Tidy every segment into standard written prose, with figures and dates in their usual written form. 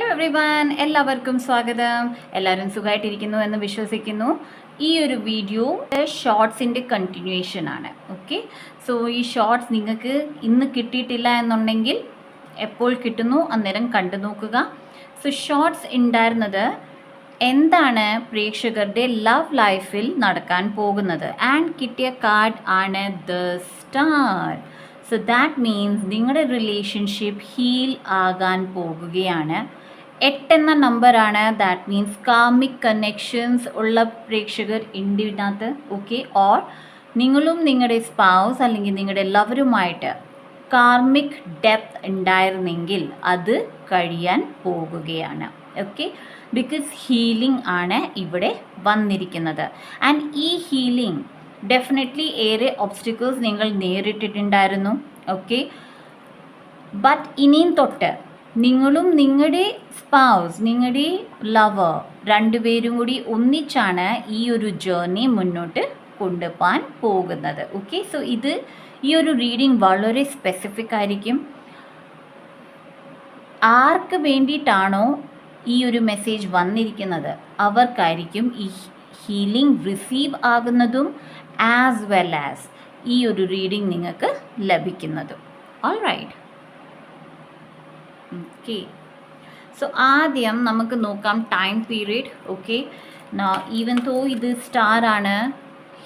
Hello everyone, എല്ലാവർക്കും സ്വാഗതം. എല്ലാവരും സുഖമായിട്ടിരിക്കുന്നു എന്ന് വിശ്വസിക്കുന്നു. ഈ ഒരു വീഡിയോ ഷോർട്സിൻ്റെ കണ്ടിന്യൂവേഷൻ ആണ്. ഓക്കെ, സോ ഈ ഷോർട്സ് നിങ്ങൾക്ക് ഇന്ന് കിട്ടിയിട്ടില്ല എന്നുണ്ടെങ്കിൽ എപ്പോൾ കിട്ടുന്നു അന്നേരം കണ്ടു നോക്കുക. സോ ഷോർട്സ് ഉണ്ടായിരുന്നത് എന്താണ് പ്രേക്ഷകരുടെ ലവ് ലൈഫിൽ നടക്കാൻ പോകുന്നത്, ആൻഡ് കിട്ടിയ കാർഡ് ആണ് the star. So that means നിങ്ങളുടെ റിലേഷൻഷിപ്പ് ഹീൽ ആകാൻ പോകുകയാണ്. 8 എന്ന നമ്പറാണ്. ദാറ്റ് മീൻസ് കാമിക് കണക്ഷൻസ് ഉള്ള പ്രേക്ഷകർ ഉണ്ട് ഇതിനകത്ത്. ഓക്കെ, ഓർ നിങ്ങളും നിങ്ങളുടെ സ്പൗസ് അല്ലെങ്കിൽ നിങ്ങളുടെ ലവറുമായിട്ട് കാർമിക് ഡെപ്ത് ഉണ്ടായിരുന്നെങ്കിൽ അത് കഴിയാൻ പോകുകയാണ്. ഓക്കെ, ബിക്കോസ് ഹീലിംഗ് ആണ് ഇവിടെ വന്നിരിക്കുന്നത്. ആൻഡ് ഈ ഹീലിംഗ് ഡെഫിനറ്റ്ലി ഏറെ ഒബ്സ്റ്റിക്കിൾസ് നിങ്ങൾ നേരിട്ടിട്ടുണ്ടായിരുന്നു. ഓക്കെ, ബട്ട് ഇനിയും തൊട്ട് നിങ്ങളും നിങ്ങളുടെ സ്പൗസ്, നിങ്ങളുടെ ലവർ രണ്ടുപേരും കൂടി ഒന്നിച്ചാണ് ഈ ഒരു ജേർണി മുന്നോട്ട് കൊണ്ടുപോകാൻ പോകുന്നത്. ഓക്കെ, സോ ഈ ഒരു റീഡിംഗ് വളരെ സ്പെസിഫിക് ആയിരിക്കും. ആർക്ക് വേണ്ടിയിട്ടാണോ ഈ ഒരു മെസ്സേജ് വന്നിരിക്കുന്നത് അവർക്കായിരിക്കും ഈ ഹീലിംഗ് റിസീവ് ആകുന്നതും ആസ് വെൽ ആസ് ഈ ഒരു റീഡിംഗ് നിങ്ങൾക്ക് ലഭിക്കുന്നതും. All right, okay. സോ ആദ്യം നമുക്ക് നോക്കാം ടൈം പീരീഡ്. ഓക്കെ, ഈവൻ തോ ഇത് സ്റ്റാർ ആണ്,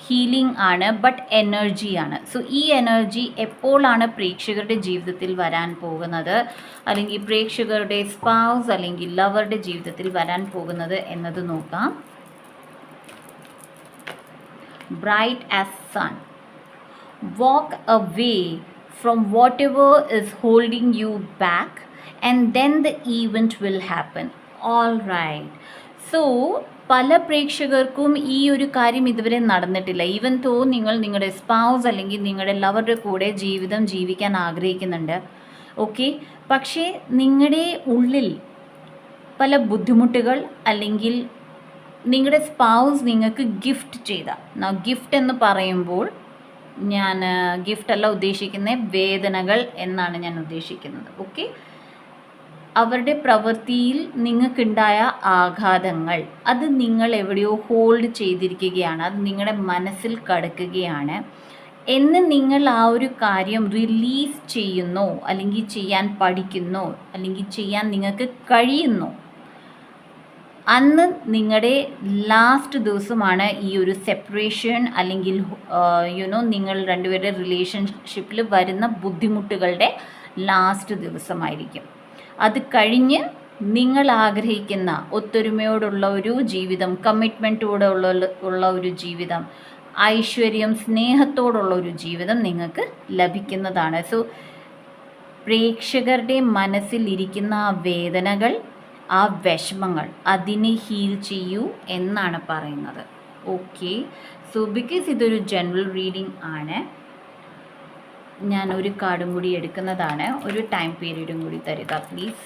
ഹീലിംഗ് ആണ്, ബട്ട് എനർജിയാണ്. സോ ഈ എനർജി എപ്പോഴാണ് പ്രേക്ഷകരുടെ ജീവിതത്തിൽ വരാൻ പോകുന്നത്, അല്ലെങ്കിൽ പ്രേക്ഷകരുടെ സ്പൗസ് അല്ലെങ്കിൽ ലവറുടെ ജീവിതത്തിൽ വരാൻ പോകുന്നത് എന്നത് നോക്കാം. Bright as sun. Walk away from whatever is holding you back and then the event will happen. All right. So പല പ്രേക്ഷകർക്കും ഈ ഒരു കാര്യം ഇതുവരെ നടന്നിട്ടില്ല. ഈവൻ തോ നിങ്ങൾ നിങ്ങളുടെ സ്പൗസ് അല്ലെങ്കിൽ നിങ്ങളുടെ ലവറുടെ കൂടെ ജീവിതം ജീവിക്കാൻ ആഗ്രഹിക്കുന്നുണ്ട്. ഓക്കെ, പക്ഷേ നിങ്ങളുടെ ഉള്ളിൽ പല ബുദ്ധിമുട്ടുകൾ അല്ലെങ്കിൽ നിങ്ങളുടെ സ്പൗസ് നിങ്ങൾക്ക് ഗിഫ്റ്റ് ചെയ്ത, ഗിഫ്റ്റ് എന്ന് പറയുമ്പോൾ ഞാൻ ഗിഫ്റ്റ് അല്ല ഉദ്ദേശിക്കുന്നത്, വേദനകൾ എന്നാണ് ഞാൻ ഉദ്ദേശിക്കുന്നത്. ഓക്കെ, അവരുടെ പ്രവൃത്തിയിൽ നിങ്ങൾക്കുണ്ടായ ആഘാതങ്ങൾ അത് നിങ്ങൾ എവിടെയോ ഹോൾഡ് ചെയ്തിരിക്കുകയാണ്, അത് നിങ്ങളുടെ മനസ്സിൽ കടക്കുകയാണ് എന്ന് നിങ്ങൾ ആ ഒരു കാര്യം റിലീസ് ചെയ്യുന്നോ അല്ലെങ്കിൽ ചെയ്യാൻ പഠിക്കുന്നോ അല്ലെങ്കിൽ ചെയ്യാൻ നിങ്ങൾക്ക് കഴിയുന്നു, അന്ന് നിങ്ങളുടെ ലാസ്റ്റ് ദിവസമാണ് ഈ ഒരു സെപ്പറേഷൻ അല്ലെങ്കിൽ നിങ്ങൾ രണ്ടുപേരുടെ റിലേഷൻഷിപ്പിൽ വരുന്ന ബുദ്ധിമുട്ടുകളുടെ ലാസ്റ്റ് ദിവസമായിരിക്കും. അത് കഴിഞ്ഞ് നിങ്ങൾ ആഗ്രഹിക്കുന്ന ഒത്തൊരുമയോടുള്ള ഒരു ജീവിതം, കമ്മിറ്റ്മെൻറ്റോടെ ഉള്ള ഒരു ജീവിതം, ഐശ്വര്യം, സ്നേഹത്തോടുള്ള ഒരു ജീവിതം നിങ്ങൾക്ക് ലഭിക്കുന്നതാണ്. സോ പ്രേക്ഷകരുടെ മനസ്സിൽ ഇരിക്കുന്ന ആ വേദനകൾ, ആ വിഷമങ്ങൾ, അതിനെ ഹീൽ ചെയ്യൂ എന്നാണ് പറയുന്നത്. ഓക്കെ, സോ ബിക്കോസ് ഇതൊരു ജനറൽ റീഡിംഗ് ആണ്, ഞാൻ ഒരു കാർഡും കൂടി എടുക്കുന്നതാണ്. ഒരു ടൈം പീരീഡും കൂടി തരിക പ്ലീസ്.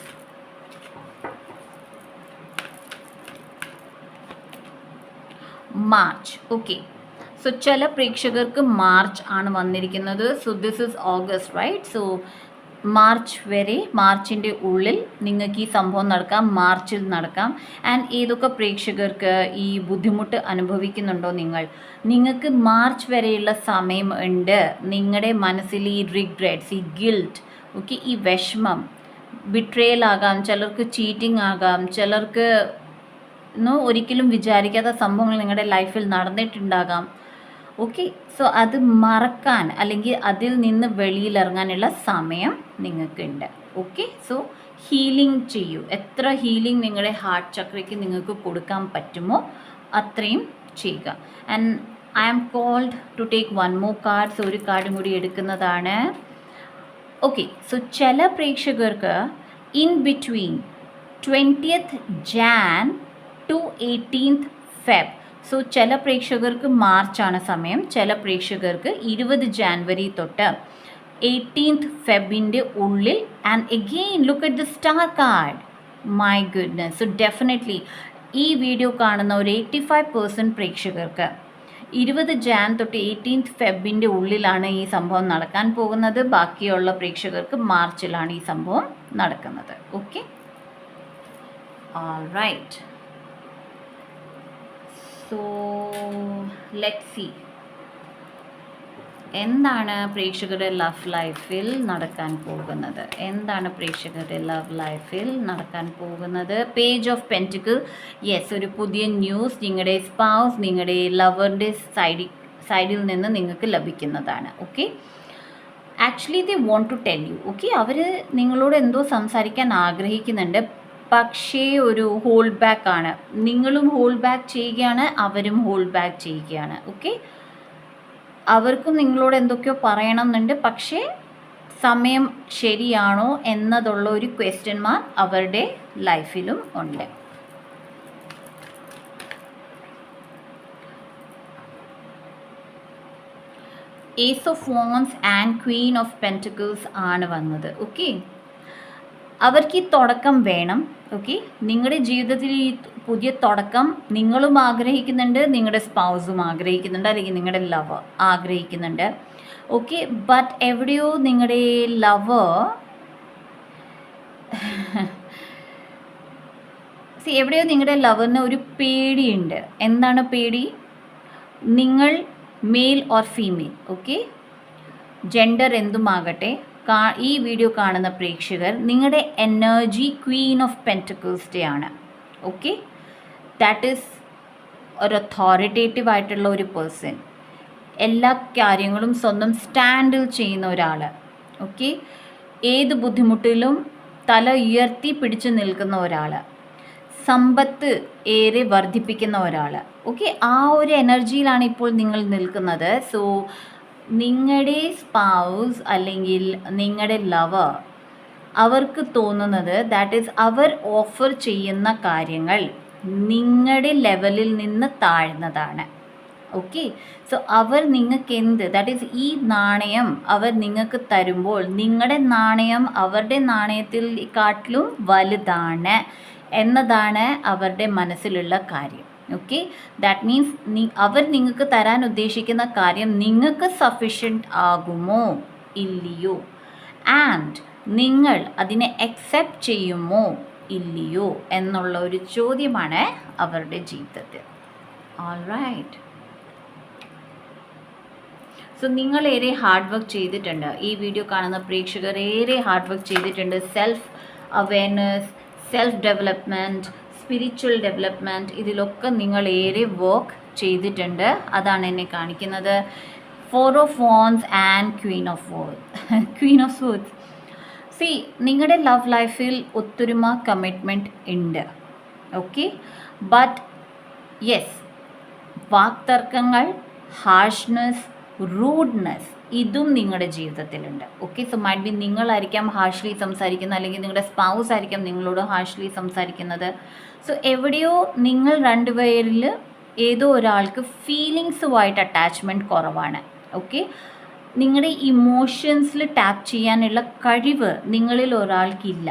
മാർച്ച്. ഓക്കെ, സോ ചില പ്രേക്ഷകർക്ക് മാർച്ച് ആണ് വന്നിരിക്കുന്നത്. So this is August, right? So March വരെ, മാർച്ചിൻ്റെ ഉള്ളിൽ നിങ്ങൾക്ക് ഈ സംഭവം നടക്കാം, മാർച്ചിൽ നടക്കാം. ആൻഡ് ഏതൊക്കെ പ്രേക്ഷകർക്ക് ഈ ബുദ്ധിമുട്ട് അനുഭവിക്കുന്നുണ്ടോ നിങ്ങൾക്ക് മാർച്ച് വരെയുള്ള സമയം ഉണ്ട്. നിങ്ങളുടെ മനസ്സിൽ ഈ റിഗ്രറ്റ്സ്, ഈ ഗിൽറ്റ്, ഓക്കെ, ഈ വിഷമം, ബിട്രേൽ ആകാം, ചിലർക്ക് ചീറ്റിംഗ് ആകാം, ചിലർക്ക് ഒരിക്കലും വിചാരിക്കാത്ത സംഭവങ്ങൾ നിങ്ങളുടെ ലൈഫിൽ നടന്നിട്ടുണ്ടാകാം. ഓക്കെ, സോ അത് മറക്കാൻ അല്ലെങ്കിൽ അതിൽ നിന്ന് വെളിയിലിറങ്ങാനുള്ള സമയം നിങ്ങൾക്കുണ്ട്. ഓക്കെ, സോ ഹീലിംഗ് ചെയ്യൂ. എത്ര ഹീലിംഗ് നിങ്ങളുടെ ഹാർട്ട് ചക്രയ്ക്ക് നിങ്ങൾക്ക് കൊടുക്കാൻ പറ്റുമോ അത്രയും ചെയ്യുക. And I am called to take one more card. So ഒരു കാർഡും കൂടി എടുക്കുന്നതാണ്. ഓക്കെ, സോ ചില പ്രേക്ഷകർക്ക് in between 20th Jan to 18th Feb. So ചില പ്രേക്ഷകർക്ക് മാർച്ചാണ് സമയം, ചില പ്രേക്ഷകർക്ക് 20 ജാനുവരി തൊട്ട് 18th ഫെബിൻ്റെ ഉള്ളിൽ. And again look at the star card. My goodness. So definitely ഈ വീഡിയോ കാണുന്ന ഒരു 85% പ്രേക്ഷകർക്ക് 20 ജാൻ തൊട്ട് 18th ഫെബിൻ്റെ ഉള്ളിലാണ് ഈ സംഭവം നടക്കാൻ പോകുന്നത്. ബാക്കിയുള്ള പ്രേക്ഷകർക്ക് മാർച്ചിലാണ് ഈ സംഭവം നടക്കുന്നത്. Okay, All right. So let's see. എന്താണ് പ്രേക്ഷകരുടെ ലവ് ലൈഫിൽ നടക്കാൻ പോകുന്നത്? എന്താണ് പ്രേക്ഷകരുടെ ലവ് ലൈഫിൽ നടക്കാൻ പോകുന്നത്? Page of pentacle. യെസ്, ഒരു പുതിയ ന്യൂസ് നിങ്ങളുടെ സ്പൗസ്, നിങ്ങളുടെ ലവറിൻ്റെ സൈഡിൽ നിന്ന് നിങ്ങൾക്ക് ലഭിക്കുന്നതാണ്. Okay, actually they want to tell you. Okay, അവർ നിങ്ങളോട് എന്തോ സംസാരിക്കാൻ ആഗ്രഹിക്കുന്നുണ്ട്, പക്ഷേ ഒരു ഹോൾഡ് ബാക്ക് ആണ്. നിങ്ങളും ഹോൾഡ് ബാക്ക് ചെയ്യുകയാണ്, അവരും ഹോൾഡ് ബാക്ക് ചെയ്യുകയാണ്. ഓക്കെ, അവർക്കും നിങ്ങളോട് എന്തൊക്കെയോ പറയണമെന്നുണ്ട്, പക്ഷേ സമയം ശരിയാണോ എന്നതുള്ള ഒരു ക്വസ്റ്റ്യൻ മാർക്ക് അവരുടെ ലൈഫിലും ഉണ്ട്. Ace of wands and queen of pentacles ആണ് വന്നത്. ഓക്കെ, അവർക്ക് ഈ തുടക്കം വേണം. ഓക്കെ, നിങ്ങളുടെ ജീവിതത്തിൽ ഈ പുതിയ തുടക്കം നിങ്ങളും ആഗ്രഹിക്കുന്നുണ്ട്, നിങ്ങളുടെ സ്പൗസും ആഗ്രഹിക്കുന്നുണ്ട്, അല്ലെങ്കിൽ നിങ്ങളുടെ ലവർ ആഗ്രഹിക്കുന്നുണ്ട്. ഓക്കെ, ബട്ട് എവിടെയോ നിങ്ങളുടെ ലവർ എവിടെയോ നിങ്ങളുടെ ലവറിന് ഒരു പേടിയുണ്ട്. എന്താണ് പേടി? നിങ്ങൾ male or female, okay, gender എന്തുമാകട്ടെ, ഈ വീഡിയോ കാണുന്ന പ്രേക്ഷകർ നിങ്ങളുടെ എനർജി ക്വീൻ ഓഫ് പെൻറ്റിക്കിൾസിൻ്റെ ആണ്. ഓക്കെ, ദാറ്റ് ഈസ് ഒരു അതോറിറ്റേറ്റീവ് ആയിട്ടുള്ള ഒരു പേഴ്സൺ, എല്ലാ കാര്യങ്ങളും സ്വന്തം സ്റ്റാൻഡിൽ ചെയ്യുന്ന ഒരാൾ. ഓക്കെ, ഏത് ബുദ്ധിമുട്ടിലും തല ഉയർത്തി പിടിച്ചു നിൽക്കുന്ന ഒരാൾ, സമ്പത്ത് ഏറെ വർദ്ധിപ്പിക്കുന്ന ഒരാൾ. ഓക്കെ, ആ ഒരു എനർജിയിലാണ് ഇപ്പോൾ നിങ്ങൾ നിൽക്കുന്നത്. സോ നിങ്ങളുടെ സ്പൗസ് അല്ലെങ്കിൽ നിങ്ങളുടെ ലവർ, അവർക്ക് തോന്നുന്നത് ദാറ്റ് ഈസ് അവർ ഓഫർ ചെയ്യുന്ന കാര്യങ്ങൾ നിങ്ങളുടെ ലെവലിൽ നിന്ന് താഴ്ന്നതാണ്. ഓക്കെ, സോ അവർ നിങ്ങൾക്ക് എന്ത്, ദാറ്റ് ഈസ് ഈ നാണയം അവർ നിങ്ങൾക്ക് തരുമ്പോൾ നിങ്ങളുടെ നാണയം അവരുടെ നാണയത്തിൽ കാട്ടിലും വലുതാണ് എന്നതാണ് അവരുടെ മനസ്സിലുള്ള കാര്യം. ഓക്കെ, ദാറ്റ് മീൻസ് അവർ നിങ്ങൾക്ക് തരാൻ ഉദ്ദേശിക്കുന്ന കാര്യം നിങ്ങൾക്ക് സഫിഷ്യൻറ്റ് ആകുമോ ഇല്ലയോ, ആൻഡ് നിങ്ങൾ അതിനെ അക്സെപ്റ്റ് ചെയ്യുമോ ഇല്ലയോ എന്നുള്ള ഒരു ചോദ്യമാണ് അവരുടെ ജീവിതത്തിൽ. ഓൾറൈറ്റ്, സോ നിങ്ങൾ ഏറെ ഹാർഡ് വർക്ക് ചെയ്തിട്ടുണ്ട്. ഈ വീഡിയോ കാണുന്ന പ്രേക്ഷകർ ഏറെ ഹാർഡ് വർക്ക് ചെയ്തിട്ടുണ്ട്. Self awareness, self development, spiritual development, ഇതിലൊക്കെ നിങ്ങൾ ഏറെ വർക്ക് ചെയ്തിട്ടുണ്ട്. അതാണ് എന്നെ കാണിക്കുന്നത്. 4 of wands and queen of swords. C, നിങ്ങളുടെ ലവ് ലൈഫിൽ ഒത്തൊരുമ, കമ്മിറ്റ്മെൻറ്റ് ഉണ്ട്. Okay, but yes, വാക്തർക്കങ്ങൾ, harshness, rudeness, ഇതും നിങ്ങളുടെ ജീവിതത്തിലുണ്ട്. ഓക്കെ, സോ മൈറ്റ് ബി നിങ്ങളായിരിക്കാം ഹാർഷ്ലി സംസാരിക്കുന്നത്, അല്ലെങ്കിൽ നിങ്ങളുടെ സ്പൗസ് ആയിരിക്കാം നിങ്ങളോട് ഹാർഷ്ലി സംസാരിക്കുന്നത്. സോ എവിടെയോ നിങ്ങൾ രണ്ടുപേരിൽ ഏതോ ഒരാൾക്ക് ഫീലിങ്സുമായിട്ട് അറ്റാച്ച്മെൻറ്റ് കുറവാണ്. ഓക്കെ, നിങ്ങളുടെ ഇമോഷൻസിൽ ടാപ്പ് ചെയ്യാനുള്ള കഴിവ് നിങ്ങളിൽ ഒരാൾക്കില്ല.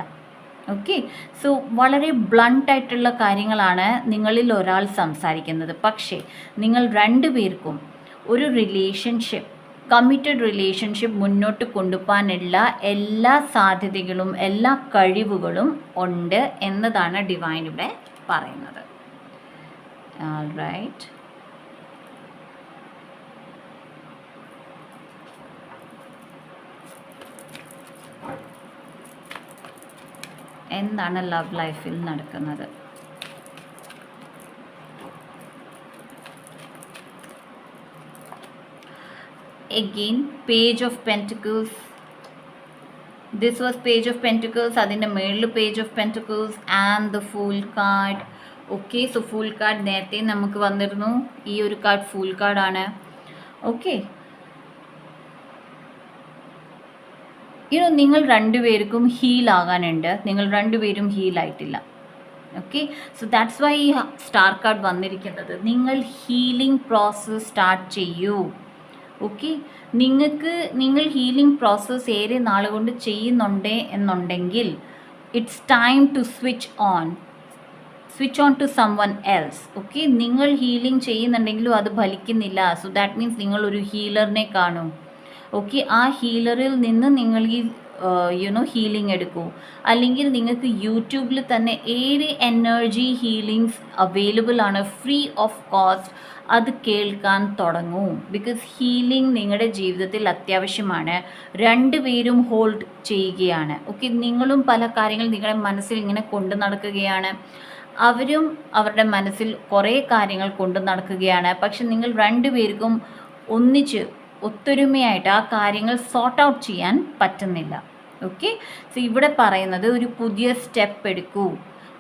ഓക്കെ, സോ വളരെ ബ്ലണ്ടായിട്ടുള്ള കാര്യങ്ങളാണ് നിങ്ങളിൽ ഒരാൾ സംസാരിക്കുന്നത്. പക്ഷേ നിങ്ങൾ രണ്ടുപേർക്കും ഒരു റിലേഷൻഷിപ്പ്, കമ്മിറ്റഡ് റിലേഷൻഷിപ്പ് മുന്നോട്ട് കൊണ്ടുപോകാനുള്ള എല്ലാ സാധ്യതകളും എല്ലാ കഴിവുകളും ഉണ്ട് എന്നതാണ് ഡിവൈൻ ഇവിടെ പറയുന്നത്. ഓൾറൈറ്റ്, എന്താണ് ലവ് ലൈഫിൽ നടക്കുന്നത്? Again, Page of Pentacles. This was Page of Pentacles. അതിൻ്റെ മേളിൽ Page of Pentacles and the Fool card. Okay, so full card നേരത്തെ നമുക്ക് വന്നിരുന്നു. ഈ ഒരു കാർഡ് ഫുൾ കാർഡാണ്. ഓക്കെ, നിങ്ങൾ രണ്ടുപേർക്കും ഹീലാകാനുണ്ട്. നിങ്ങൾ രണ്ടുപേരും ഹീലായിട്ടില്ല. ഓക്കെ, സോ ദാറ്റ്സ് വൈ ഈ സ്റ്റാർ കാർഡ് വന്നിരിക്കുന്നത്. നിങ്ങൾ ഹീലിംഗ് പ്രോസസ്സ് സ്റ്റാർട്ട് ചെയ്യൂ. ഓക്കെ, നിങ്ങൾ ഹീലിംഗ് പ്രോസസ്സ് ഏറെ നാളുകൊണ്ട് ചെയ്യുന്നുണ്ട് എന്നുണ്ടെങ്കിൽ it's time to switch on to someone else. Okay, നിങ്ങൾ ഹീലിംഗ് ചെയ്യുന്നുണ്ടെങ്കിലും അത് ഫലിക്കുന്നില്ല. സോ ദാറ്റ് മീൻസ് നിങ്ങൾ ഒരു ഹീലറിനെ കാണും. ഓക്കെ, ആ ഹീലറിൽ നിന്ന് നിങ്ങൾ ഈ ഹീലിംഗ് എടുക്കൂ. അല്ലെങ്കിൽ നിങ്ങൾക്ക് യൂട്യൂബിൽ തന്നെ 7 എനർജി ഹീലിങ്സ് അവൈലബിൾ ആണ്, ഫ്രീ ഓഫ് കോസ്റ്റ്. അത് കേൾക്കാൻ തുടങ്ങൂ. ബിക്കോസ് ഹീലിംഗ് നിങ്ങളുടെ ജീവിതത്തിൽ അത്യാവശ്യമാണ്. രണ്ടുപേരും ഹോൾഡ് ചെയ്യുകയാണ്. ഓക്കെ, നിങ്ങളും പല കാര്യങ്ങൾ നിങ്ങളുടെ മനസ്സിൽ ഇങ്ങനെ കൊണ്ടു നടക്കുകയാണ്, അവരും അവരുടെ മനസ്സിൽ കുറേ കാര്യങ്ങൾ കൊണ്ടു നടക്കുകയാണ്. പക്ഷെ നിങ്ങൾ രണ്ടുപേർക്കും ഒന്നിച്ച് ഒത്തൊരുമയായിട്ട് ആ കാര്യങ്ങൾ സോർട്ട് ഔട്ട് ചെയ്യാൻ പറ്റുന്നില്ല. ഓക്കെ, സോ ഇവിടെ പറയുന്നത് ഒരു പുതിയ സ്റ്റെപ്പ് എടുക്കൂ.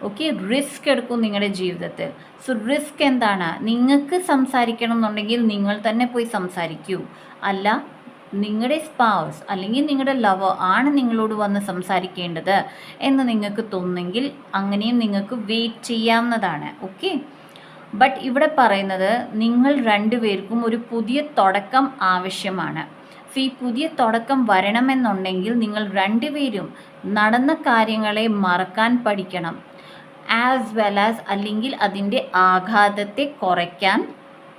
ഓക്കെ, റിസ്ക് എടുക്കൂ നിങ്ങളുടെ ജീവിതത്തിൽ. സോ റിസ്ക് എന്താണ്? നിങ്ങൾക്ക് സംസാരിക്കണം എന്നുണ്ടെങ്കിൽ നിങ്ങൾ തന്നെ പോയി സംസാരിക്കൂ. അല്ല, നിങ്ങളുടെ സ്പൗസ് അല്ലെങ്കിൽ നിങ്ങളുടെ ലവർ ആണ് നിങ്ങളോട് വന്ന് സംസാരിക്കേണ്ടത് എന്ന് നിങ്ങൾക്ക് തോന്നുന്നെങ്കിൽ അങ്ങനെയും നിങ്ങൾക്ക് വെയിറ്റ് ചെയ്യാവുന്നതാണ്. ഓക്കെ, ബട്ട് ഇവിടെ പറയുന്നത് നിങ്ങൾ രണ്ടുപേർക്കും ഒരു പുതിയ തുടക്കം ആവശ്യമാണ്. സോ ഈ പുതിയ തുടക്കം വരണമെന്നുണ്ടെങ്കിൽ നിങ്ങൾ രണ്ടുപേരും നടന്ന കാര്യങ്ങളെ മറക്കാൻ പഠിക്കണം, ആസ് വെൽ ആസ് അല്ലെങ്കിൽ അതിൻ്റെ ആഘാതത്തെ കുറയ്ക്കാൻ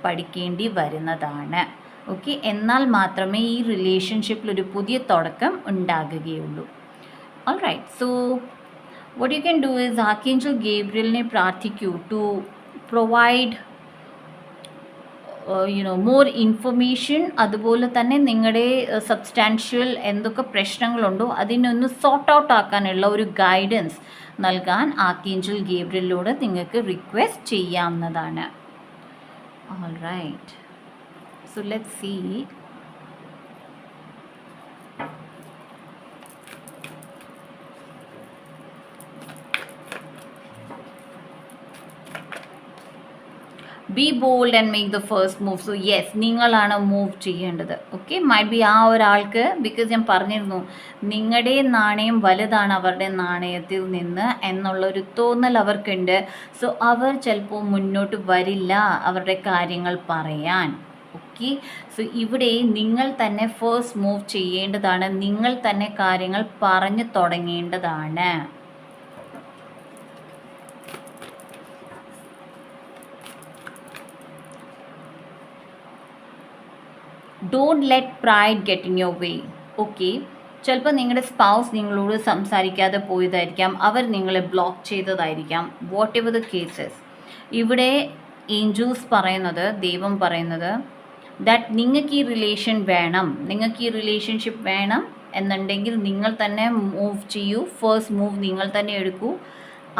പഠിക്കേണ്ടി വരുന്നതാണ്. ഓക്കെ, എന്നാൽ മാത്രമേ ഈ റിലേഷൻഷിപ്പിൽ ഒരു പുതിയ തുടക്കം ഉണ്ടാകുകയുള്ളൂ. Alright, so what you can do is archangel ഗേബ്രിയലിനെ പ്രാർത്ഥിക്കൂ ടു പ്രൊവൈഡ് മോർ ഇൻഫർമേഷൻ. അതുപോലെ തന്നെ നിങ്ങളുടെ സബ്സ്റ്റാൻഷ്യൽ എന്തൊക്കെ പ്രശ്നങ്ങളുണ്ടോ അതിനൊന്ന് സോർട്ട് ഔട്ട് ആക്കാനുള്ള ഒരു ഗൈഡൻസ് നൽകാൻ ആർക്കേഞ്ചൽ ഗേബ്രിയലിലൂടെ നിങ്ങൾക്ക് റിക്വസ്റ്റ് ചെയ്യാവുന്നതാണ്. Alright, so let's see. Be bold and make the first move. So yes, നിങ്ങളാണ് മൂവ് ചെയ്യേണ്ടത്. ഓക്കെ, മൈറ്റ് ബി ആ ഒരാൾക്ക്, ബിക്കോസ് ഞാൻ പറഞ്ഞിരുന്നു നിങ്ങളുടെ നാണയം വലുതാണ് അവരുടെ നാണയത്തിൽ നിന്ന് എന്നുള്ളൊരു തോന്നൽ അവർക്കുണ്ട്. സോ അവർ ചിലപ്പോൾ മുന്നോട്ട് വരില്ല അവരുടെ കാര്യങ്ങൾ പറയാൻ. ഓക്കെ, സോ ഇവിടെ നിങ്ങൾ തന്നെ ഫസ്റ്റ് മൂവ് ചെയ്യേണ്ടതാണ്, നിങ്ങൾ തന്നെ കാര്യങ്ങൾ പറഞ്ഞു തുടങ്ങേണ്ടതാണ്. Don't let pride get in your way. Okay, ചിലപ്പോൾ നിങ്ങളുടെ സ്പൗസ് നിങ്ങളോട് സംസാരിക്കാതെ പോയതായിരിക്കാം, അവർ നിങ്ങളെ ബ്ലോക്ക് ചെയ്തതായിരിക്കാം, വാട്ട് എവർ ദ കേസസ്. ഇവിടെ ഏഞ്ചൽസ് പറയുന്നത്, ദൈവം പറയുന്നത് ദാറ്റ് നിങ്ങൾക്ക് ഈ റിലേഷൻ വേണം, നിങ്ങൾക്ക് ഈ റിലേഷൻഷിപ്പ് വേണം എന്നുണ്ടെങ്കിൽ നിങ്ങൾ തന്നെ മൂവ് ചെയ്യൂ, ഫസ്റ്റ് മൂവ് നിങ്ങൾ തന്നെ എടുക്കൂ.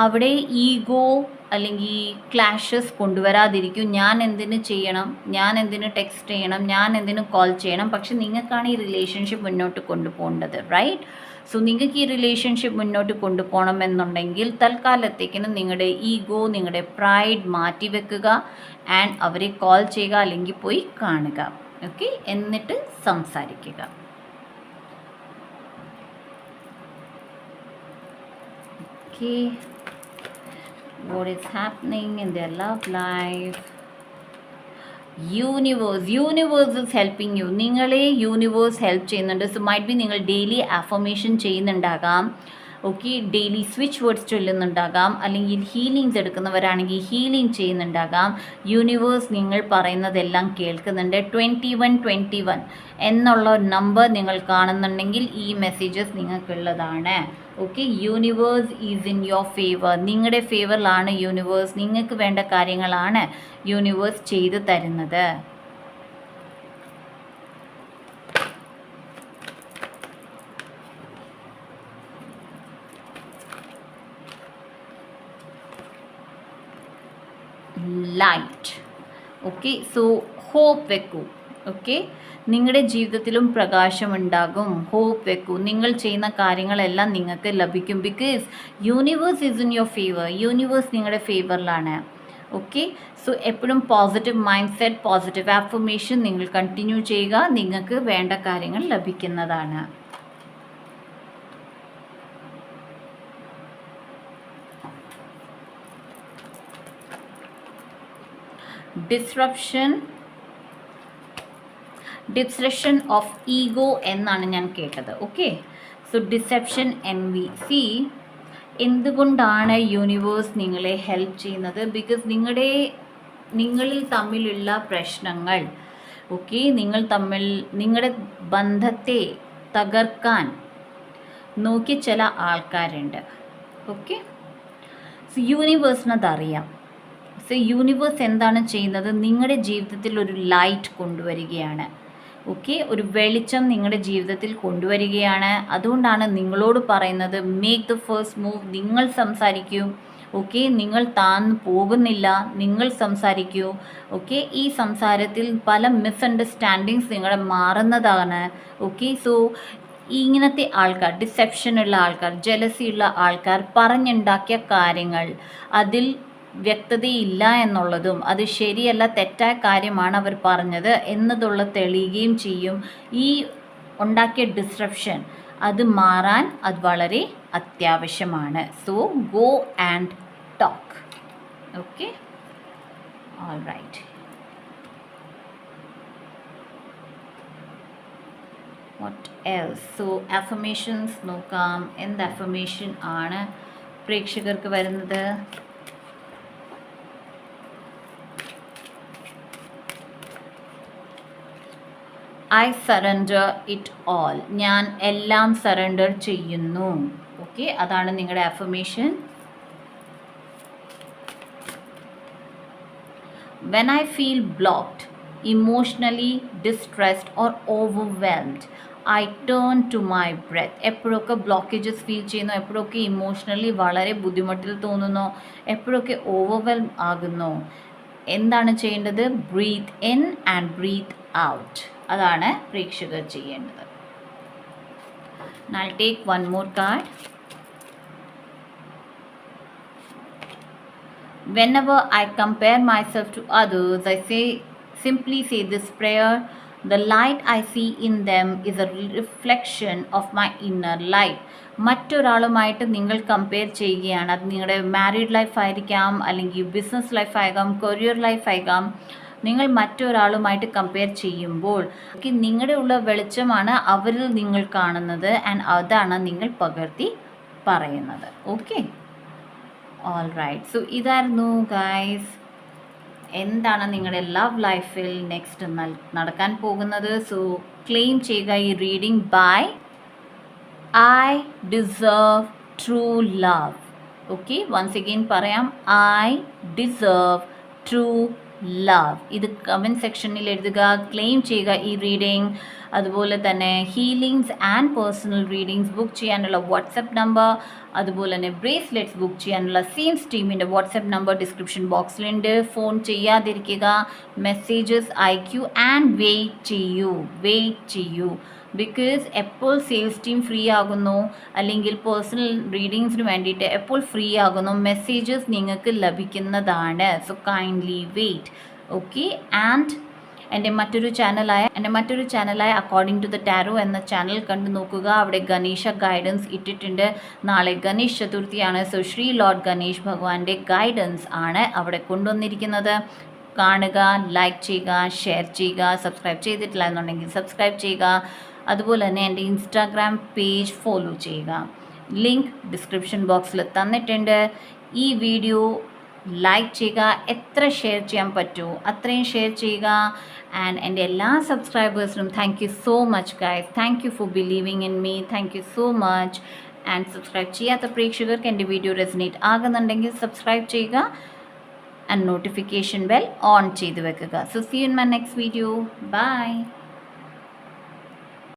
അവിടെ ഈഗോ അല്ലെങ്കിൽ ക്ലാഷസ് കൊണ്ടുവരാതിരിക്കും. ഞാൻ എന്തിനു ചെയ്യണം, ഞാൻ എന്തിനു ടെക്സ്റ്റ് ചെയ്യണം, ഞാൻ എന്തിനു കോൾ ചെയ്യണം. പക്ഷെ നിങ്ങൾക്കാണ് ഈ റിലേഷൻഷിപ്പ് മുന്നോട്ട് കൊണ്ടുപോകേണ്ടത്, റൈറ്റ്? സോ നിങ്ങൾക്ക് ഈ റിലേഷൻഷിപ്പ് മുന്നോട്ട് കൊണ്ടുപോകണം എന്നുണ്ടെങ്കിൽ തൽക്കാലത്തേക്കിന് നിങ്ങളുടെ ഈഗോ, നിങ്ങളുടെ പ്രൈഡ് മാറ്റി വെക്കുക ആൻഡ് അവരെ കോൾ ചെയ്യുക അല്ലെങ്കിൽ പോയി കാണുക. ഓക്കെ, എന്നിട്ട് സംസാരിക്കുക. Okay, what is happening in their love life. Universe is helping you. നിങ്ങളെ യൂണിവേഴ്സ് ഹെൽപ്പ് ചെയ്യുന്നുണ്ട്. സോ മൈറ്റ് ബി നിങ്ങൾ ഡെയിലി അഫർമേഷൻ ചെയ്യുന്നുണ്ടാകാം. ഓക്കെ, ഡെയിലി സ്വിച്ച് വേർഡ്സ് ചൊല്ലുന്നുണ്ടാകാം, അല്ലെങ്കിൽ ഹീലിങ്സ് എടുക്കുന്നവരാണെങ്കിൽ ഹീലിംഗ് ചെയ്യുന്നുണ്ടാകാം. യൂണിവേഴ്സ് നിങ്ങൾ പറയുന്നതെല്ലാം കേൾക്കുന്നുണ്ട്. 2121 എന്നുള്ള നമ്പർ നിങ്ങൾ കാണുന്നുണ്ടെങ്കിൽ ഈ മെസ്സേജസ് നിങ്ങൾക്കുള്ളതാണ്. Okay, universe is in your favour. നിങ്ങളുടെ ഫേവറിലാണ് യൂണിവേഴ്സ്, നിങ്ങൾക്ക് വേണ്ട കാര്യങ്ങളാണ് യൂണിവേഴ്സ് ചെയ്തു തരുന്നത്. ലൈറ്റ്. ഓക്കെ, സോ ഹോപ്പ് വെക്കൂ. ഓക്കെ, നിങ്ങളുടെ ജീവിതത്തിലും പ്രകാശമുണ്ടാകും. ഹോപ്പ് വെക്കൂ. നിങ്ങൾ ചെയ്യുന്ന കാര്യങ്ങളെല്ലാം നിങ്ങൾക്ക് ലഭിക്കും. Because universe is in your favour. Universe നിങ്ങളുടെ ഫേവറിലാണ്. ഓക്കെ, സോ എപ്പോഴും positive mind set, positive affirmation നിങ്ങൾ കണ്ടിന്യൂ ചെയ്യുക. നിങ്ങൾക്ക് വേണ്ട കാര്യങ്ങൾ ലഭിക്കുന്നതാണ്. ഡിസ്ട്രപ്ഷൻ ഓഫ് ഈഗോ എന്നാണ് ഞാൻ കേട്ടത്. Okay, so deception, envy. See, എന്തുകൊണ്ടാണ് യൂണിവേഴ്സ് നിങ്ങളെ ഹെൽപ്പ് ചെയ്യുന്നത്? ബിക്കോസ് നിങ്ങളിൽ തമ്മിലുള്ള പ്രശ്നങ്ങൾ, ഓക്കെ, നിങ്ങളുടെ ബന്ധത്തെ തകർക്കാൻ നോക്കിയ ചില ആൾക്കാരുണ്ട്. ഓക്കെ, സോ യൂണിവേഴ്സിനതറിയാം. സോ യൂണിവേഴ്സ് എന്താണ് ചെയ്യുന്നത്? നിങ്ങളുടെ ജീവിതത്തിൽ ഒരു ലൈറ്റ് കൊണ്ടുവരികയാണ്. ഓക്കെ, ഒരു വെളിച്ചം നിങ്ങളുടെ ജീവിതത്തിൽ കൊണ്ടുവരികയാണ്. അതുകൊണ്ടാണ് നിങ്ങളോട് പറയുന്നത് മേക്ക് ദ ഫസ്റ്റ് മൂവ്. നിങ്ങൾ സംസാരിക്കൂ. ഓക്കെ, നിങ്ങൾ താന്ന് പോകുന്നില്ല, നിങ്ങൾ സംസാരിക്കൂ. ഓക്കെ, ഈ സംസാരത്തിൽ പല മിസ്അണ്ടർസ്റ്റാൻഡിങ്സ് നിങ്ങളെ മാറുന്നതാണ്. ഓക്കെ, സോ ഇങ്ങനത്തെ ആൾക്കാർ, ഡിസെപ്ഷനുള്ള ആൾക്കാർ, ജലസിയുള്ള ആൾക്കാർ പറഞ്ഞുണ്ടാക്കിയ കാര്യങ്ങൾ അതിൽ വ്യക്തതയില്ല എന്നുള്ളതും അത് ശരിയല്ല, തെറ്റായ കാര്യമാണ് അവർ പറഞ്ഞത് എന്നതുള്ള തെളിയുകയും ചെയ്യും. ഈ ഉണ്ടാക്കിയ ഡിസ്ട്രപ്ഷൻ അത് മാറാൻ അത് വളരെ അത്യാവശ്യമാണ്. So go and talk. Okay, all right. What else? So affirmations നോക്കാം. എന്ത് അഫർമേഷൻ ആണ് പ്രേക്ഷകർക്ക് വരുന്നത്? I surrender it all. ഞാൻ എല്ലാം സറണ്ടർ ചെയ്യുന്നു. ഓക്കെ, അതാണ് നിങ്ങളുടെ affirmation. When I feel blocked, emotionally distressed or overwhelmed, I turn to my breath. എപ്പോഴൊക്കെ ബ്ലോക്കേജസ് ഫീൽ ചെയ്യുന്നു, എപ്പോഴൊക്കെ ഇമോഷണലി വളരെ ബുദ്ധിമുട്ടിൽ തോന്നുന്നു, എപ്പോഴൊക്കെ ഓവർവെൽം ആകുന്നു, എന്താണ് ചെയ്യേണ്ടത്? Breathe in and breathe out. അതാണ് പ്രേക്ഷകർ ചെയ്യേണ്ടത്. I'll take one more card. Whenever I compare myself to others, I simply say this prayer: the light I see in them is a reflection of my inner light. മറ്റൊരാളുമായിട്ട് നിങ്ങൾ compare ചെയ്യുകയാണ്. അത് നിങ്ങളുടെ married life ആയിരിക്കാം, അല്ലെങ്കിൽ business life ആകാം, career life ആകാം. നിങ്ങൾ മറ്റൊരാളുമായിട്ട് compare ചെയ്യുമ്പോൾ നിങ്ങളുടെ ഉള്ള വെളിച്ചമാണ് അവരിൽ നിങ്ങൾ കാണുന്നത്, ആൻഡ് അതാണ് നിങ്ങൾ പകർത്തി പറയുന്നത്. Okay, all right. സോ ഇതായിരുന്നു ഗൈസ് എന്താണ് നിങ്ങളുടെ ലവ് ലൈഫിൽ നെക്സ്റ്റ് നടക്കാൻ പോകുന്നത്. സോ ക്ലെയിം ചെയ്യുക ഈ reading by I deserve true love. Okay, once again പറയാം, ഐ ഡിസേർവ് ട്രൂ ലവ്. ഇത് കമൻറ്റ് സെക്ഷനിൽ എഴുതുക, ക്ലെയിം ചെയ്യുക ഈ റീഡിംഗ്. അതുപോലെ തന്നെ healings and personal readings book ചെയ്യാനുള്ള വാട്സപ്പ് നമ്പർ, അതുപോലെ തന്നെ ബ്രേസ്ലെറ്റ്സ് ബുക്ക് ചെയ്യാനുള്ള സീംസ് ടീമിൻ്റെ വാട്സപ്പ് നമ്പർ ഡിസ്ക്രിപ്ഷൻ ബോക്സിലുണ്ട്. ഫോൺ ചെയ്യാതിരിക്കുക, മെസ്സേജസ് അയക്കൂ ആൻഡ് വെയിറ്റ് ചെയ്യൂ. ബിക്കോസ് എപ്പോൾ സെയിൽസ് ടീം ഫ്രീ ആകുന്നു, അല്ലെങ്കിൽ പേഴ്സണൽ റീഡിങ്സിന് വേണ്ടിയിട്ട് എപ്പോൾ ഫ്രീ ആകുന്നു, മെസ്സേജസ് നിങ്ങൾക്ക് ലഭിക്കുന്നതാണ്. So kindly wait. Okay, and എൻ്റെ മറ്റൊരു ചാനലായ അക്കോർഡിംഗ് ടു ദ ടാരോ എന്ന ചാനൽ കണ്ടു നോക്കുക. അവിടെ ഗണേശ ഗൈഡൻസ് ഇട്ടിട്ടുണ്ട്. നാളെ ഗണേശ് ചതുർത്ഥിയാണ്. സോ ശ്രീ ലോർഡ് ഗണേഷ് ഭഗവാന്റെ ഗൈഡൻസ് ആണ് അവിടെ കൊണ്ടുവന്നിരിക്കുന്നത്. കാണുക, ലൈക്ക് ചെയ്യുക, ഷെയർ ചെയ്യുക. സബ്സ്ക്രൈബ് ചെയ്തിട്ടില്ല എന്നുണ്ടെങ്കിൽ സബ്സ്ക്രൈബ് ചെയ്യുക. അതുപോലെ തന്നെ എൻ്റെ ഇൻസ്റ്റാഗ്രാം പേജ് ഫോളോ ചെയ്യുക. ലിങ്ക് ഡിസ്ക്രിപ്ഷൻ ബോക്സിൽ തന്നിട്ടുണ്ട്. ഈ വീഡിയോ ലൈക്ക് ചെയ്യുക, എത്ര ഷെയർ ചെയ്യാൻ പറ്റുമോ അത്രയും ഷെയർ ചെയ്യുക. ആൻഡ് എൻ്റെ എല്ലാ സബ്സ്ക്രൈബേഴ്സിനും thank you so much guys. Thank you for believing in me. Thank you so much. And subscribe ചെയ്യാത്ത പ്രേക്ഷകർക്ക് എൻ്റെ വീഡിയോ റെസനേറ്റ് ആകുന്നുണ്ടെങ്കിൽ സബ്സ്ക്രൈബ് ചെയ്യുക ആൻഡ് നോട്ടിഫിക്കേഷൻ ബെൽ ഓൺ ചെയ്ത് വെക്കുക. So see you in my next video. By.